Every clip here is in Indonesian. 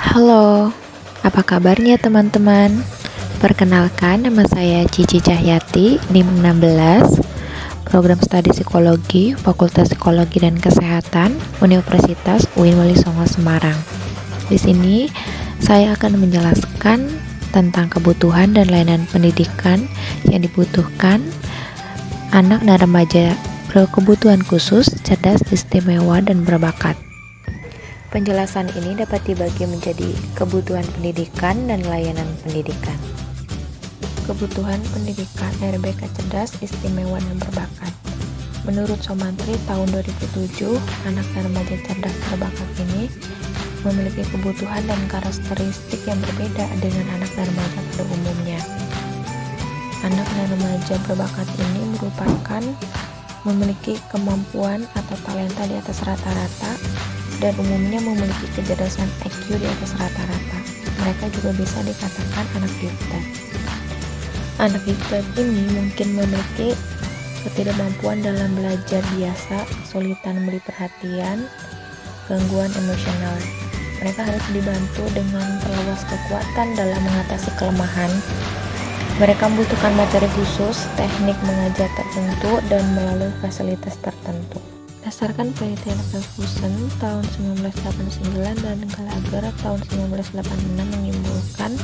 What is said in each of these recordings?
Halo, apa kabarnya teman-teman? Perkenalkan, nama saya Cici Cahyati, NIM 16, Program Studi Psikologi, Fakultas Psikologi dan Kesehatan, Universitas UIN Wali Songo Semarang. Di sini saya akan menjelaskan tentang kebutuhan dan layanan pendidikan yang dibutuhkan anak dan remaja berkebutuhan khusus, cerdas, istimewa, dan berbakat. Penjelasan ini dapat dibagi menjadi kebutuhan pendidikan dan layanan pendidikan. Kebutuhan pendidikan RBK cerdas, istimewa, dan berbakat. Menurut Somantri tahun 2007, anak dan remaja cerdas berbakat ini memiliki kebutuhan dan karakteristik yang berbeda dengan anak dan remaja pada umumnya. Anak dan remaja berbakat ini merupakan memiliki kemampuan atau talenta di atas rata-rata dan umumnya memiliki kecerdasan IQ di atas rata-rata. Mereka juga bisa dikatakan anak gifted. Anak gifted ini mungkin memiliki ketidakmampuan dalam belajar biasa, kesulitan memberi perhatian, gangguan emosional. Mereka harus dibantu dengan perluas kekuatan dalam mengatasi kelemahan. Mereka membutuhkan materi khusus, teknik mengajar tertentu, dan melalui fasilitas tertentu. Berdasarkan penelitian Ferguson tahun 1989 dan Gallagher tahun 1986 menyimpulkan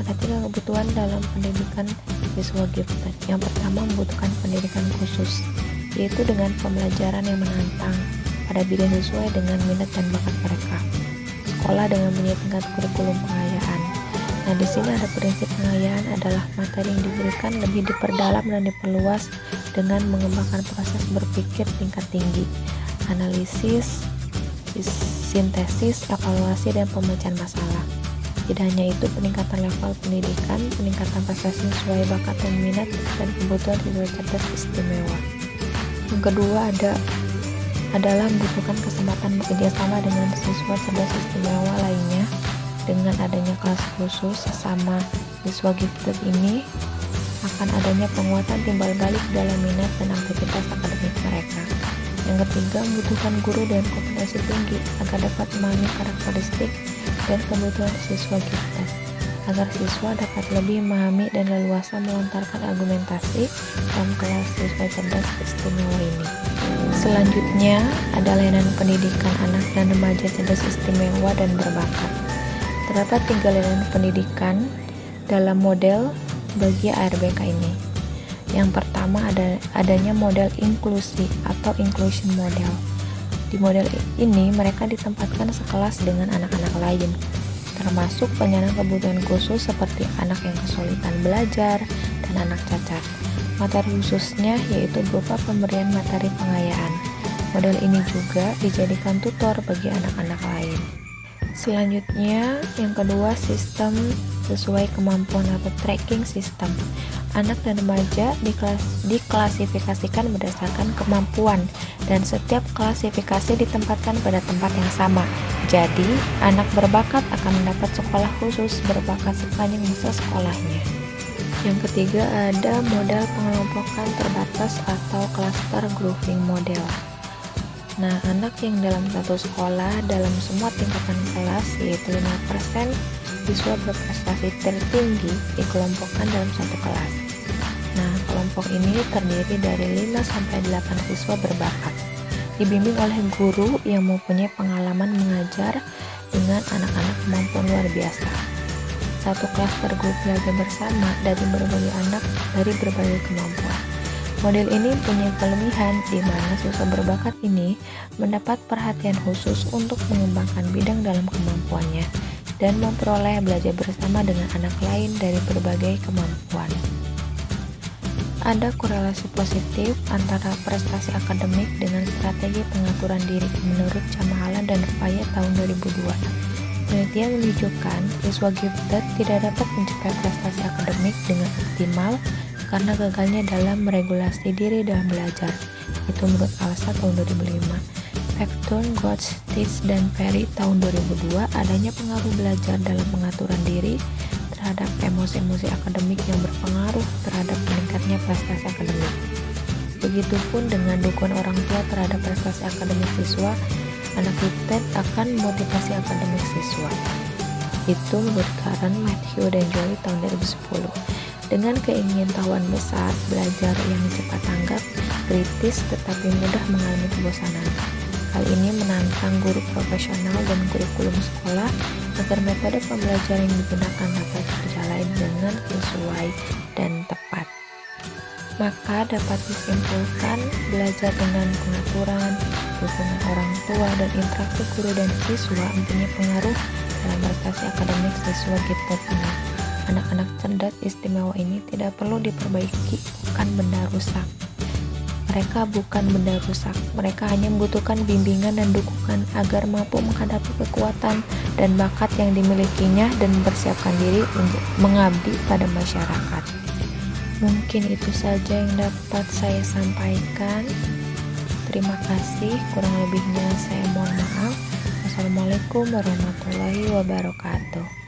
ada 3 kebutuhan dalam pendidikan siswa gifted. Yang pertama, membutuhkan pendidikan khusus, yaitu dengan pembelajaran yang menantang pada bidang sesuai dengan minat dan bakat mereka. Sekolah dengan punya tingkat kurikulum pengayaan. Nah, di sini ada prinsip pengayaan adalah materi yang diberikan lebih diperdalam dan diperluas dengan mengembangkan proses berpikir tingkat tinggi, analisis, sintesis, evaluasi, dan pemecahan masalah. Tidak hanya itu, peningkatan level pendidikan, peningkatan prestasi sesuai bakat dan minat, dan kebutuhan siswa cerdas istimewa. Yang kedua adalah membutuhkan kesempatan bekerja sama dengan siswa cerdas istimewa lainnya. Dengan adanya kelas khusus sesama siswa gifted ini, akan adanya penguatan timbal balik dalam minat dan aktivitas akademik mereka. Yang ketiga, membutuhkan guru dan kompetensi tinggi agar dapat memahami karakteristik dan kebutuhan siswa gifted, agar siswa dapat lebih memahami dan leluasa melontarkan argumentasi dalam kelas siswa cerdas istimewa ini. Selanjutnya, ada layanan pendidikan anak dan remaja cerdas istimewa dan berbakat. Terdapat 3 layanan pendidikan dalam model bagi ARBK ini. Yang pertama adanya model inklusi atau inclusion model. Di model ini mereka ditempatkan sekelas dengan anak-anak lain, termasuk penyandang kebutuhan khusus seperti anak yang kesulitan belajar dan anak cacat. Materi khususnya yaitu berupa pemberian materi pengayaan. Model ini juga dijadikan tutor bagi anak-anak lain. Selanjutnya, yang kedua, sistem sesuai kemampuan atau tracking system. Anak dan remaja diklasifikasikan berdasarkan kemampuan dan setiap klasifikasi ditempatkan pada tempat yang sama. Jadi, anak berbakat akan mendapat sekolah khusus berbakat sepanjang masa sekolahnya. Yang ketiga, ada model pengelompokan terbatas atau cluster grouping model. Nah, anak yang dalam satu sekolah dalam semua tingkatan kelas, yaitu 5% siswa berprestasi tertinggi dikelompokkan dalam satu kelas. Nah, kelompok ini terdiri dari 5-8 siswa berbakat, dibimbing oleh guru yang mempunyai pengalaman mengajar dengan anak-anak kemampuan luar biasa. Satu kelas grup belajar bersama dari berbagai anak dari berbagai kemampuan. Model ini punya kelebihan di mana siswa berbakat ini mendapat perhatian khusus untuk mengembangkan bidang dalam kemampuannya dan memperoleh belajar bersama dengan anak lain dari berbagai kemampuan. Ada korelasi positif antara prestasi akademik dengan strategi pengaturan diri menurut Camahalan dan Rupaya tahun 2002. Penelitian menunjukkan siswa gifted tidak dapat mencapai prestasi akademik dengan optimal karena gagalnya dalam meregulasi diri dalam belajar. Itu menurut Alsa tahun 2005. Pecton, Gotch, Stitz, dan Perry tahun 2002 adanya pengaruh belajar dalam pengaturan diri terhadap emosi-emosi akademik yang berpengaruh terhadap meningkatnya prestasi akademik. Begitupun dengan dukungan orang tua terhadap prestasi akademik siswa, anak gifted akan memotivasi akademik siswa. Itu menurut Karen, Matthew, dan Joy tahun 2010. Dengan keingintahuan besar, belajar yang cepat tanggap, kritis, tetapi mudah mengalami kebosanan. Hal ini menantang guru profesional dan kurikulum sekolah agar metode pembelajaran yang digunakan dapat berjalan dengan sesuai dan tepat. Maka dapat disimpulkan, belajar dengan pengaturan, dukungan orang tua, dan interaksi guru dan siswa mempunyai pengaruh dalam prestasi akademik siswa gitu. Anak-anak cerdas istimewa ini tidak perlu diperbaiki, bukan benda rusak. Mereka bukan benda rusak, mereka hanya membutuhkan bimbingan dan dukungan agar mampu menghadapi kekuatan dan bakat yang dimilikinya dan mempersiapkan diri untuk mengabdi pada masyarakat. Mungkin itu saja yang dapat saya sampaikan. Terima kasih, kurang lebihnya saya mohon maaf. Wassalamualaikum warahmatullahi wabarakatuh.